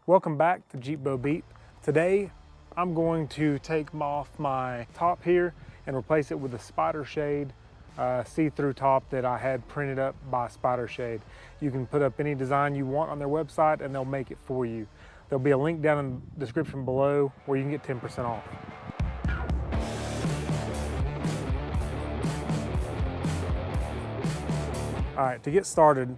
Welcome back to Jeep Bo Beep. Today I'm going to take off my top here and replace it with a Spiderwebshade see-through top that I had printed up by Spiderwebshade. You can put up any design you want on their website and they'll make it for you. There'll be a link down in the description below where you can get 10% off. All right, to get started,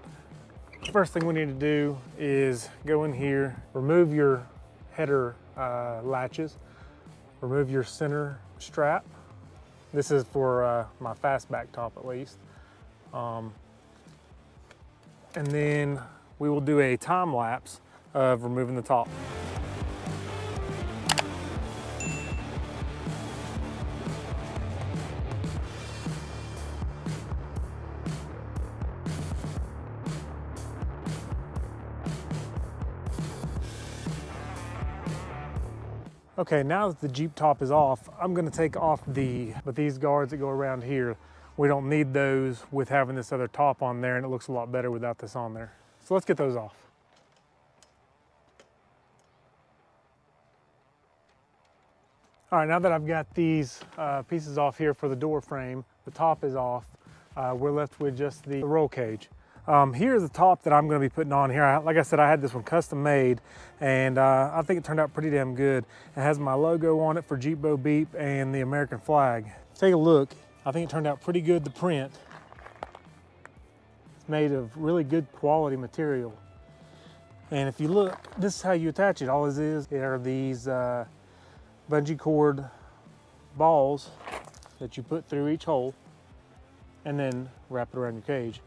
first thing we need to do is go in here, remove your header latches, remove your center strap. This is for my fastback top at least. And then we will do a time lapse of removing the top. Okay, now that the Jeep top is off, I'm gonna take off these guards that go around here. We don't need those with having this other top on there, and it looks a lot better without this on there. So let's get those off. All right, now that I've got these pieces off here for the door frame, the top is off, we're left with just the roll cage. Here's the top that I'm going to be putting on here. Like I said, I had this one custom made, and I think it turned out pretty damn good. It has my logo on it for Jeep Bo Beep and the American flag. Take a look. I think it turned out pretty good, the print. It's made of really good quality material. And if you look, this is how you attach it. All it is are these bungee cord balls that you put through each hole and then wrap it around your cage.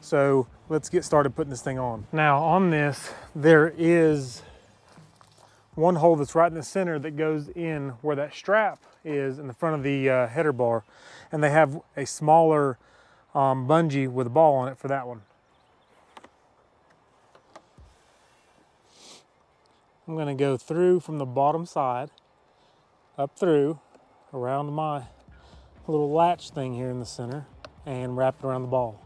So let's get started putting this thing on. Now on this, there is one hole that's right in the center that goes in where that strap is in the front of the header bar. And they have a smaller bungee with a ball on it for that one. I'm gonna go through from the bottom side, up through, around my little latch thing here in the center, and wrap it around the ball.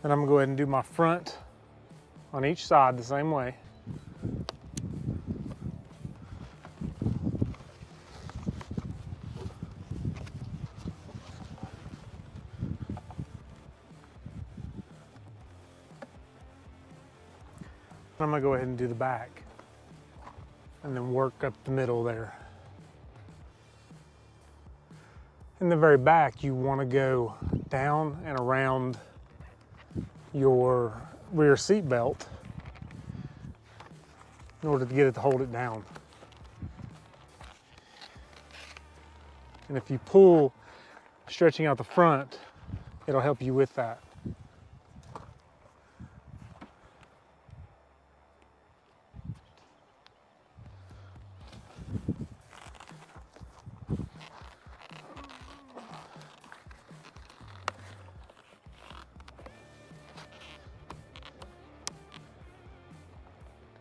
Then I'm gonna go ahead and do my front on each side the same way. I'm gonna go ahead and do the back and then work up the middle there. In the very back, you wanna go down and around your rear seat belt in order to get it to hold it down. And if you pull, stretching out the front, it'll help you with that.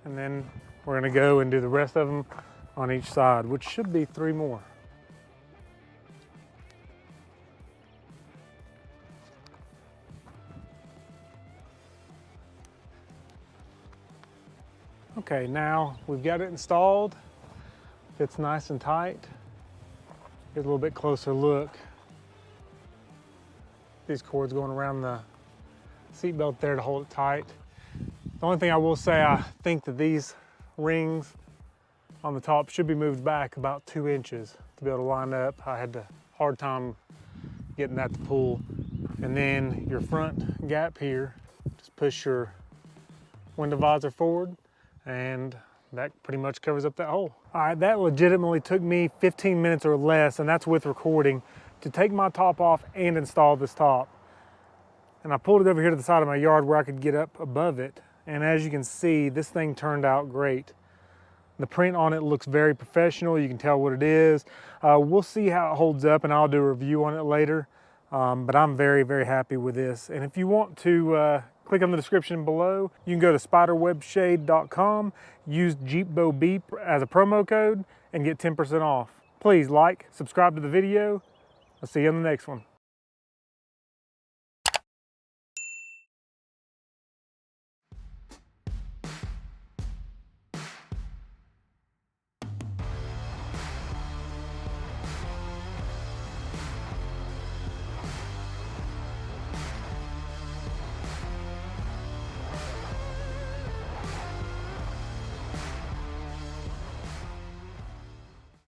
And then we're gonna go and do the rest of them on each side, which should be 3 more. Okay, now we've got it installed. Fits nice and tight. Here's a little bit closer look. These cords going around the seat belt there to hold it tight. The only thing I will say, I think that these rings on the top should be moved back about 2 inches to be able to line up. I had a hard time getting that to pull. And then your front gap here, just push your window visor forward and that pretty much covers up that hole. All right, that legitimately took me 15 minutes or less, and that's with recording, to take my top off and install this top. And I pulled it over here to the side of my yard where I could get up above it. And as you can see, this thing turned out great. The print on it looks very professional. You can tell what it is. We'll see how it holds up, and I'll do a review on it later. But I'm very, very happy with this. And if you want to click on the description below, you can go to spiderwebshade.com, use Jeep Bo Beep as a promo code, and get 10% off. Please like, subscribe to the video. I'll see you on the next one.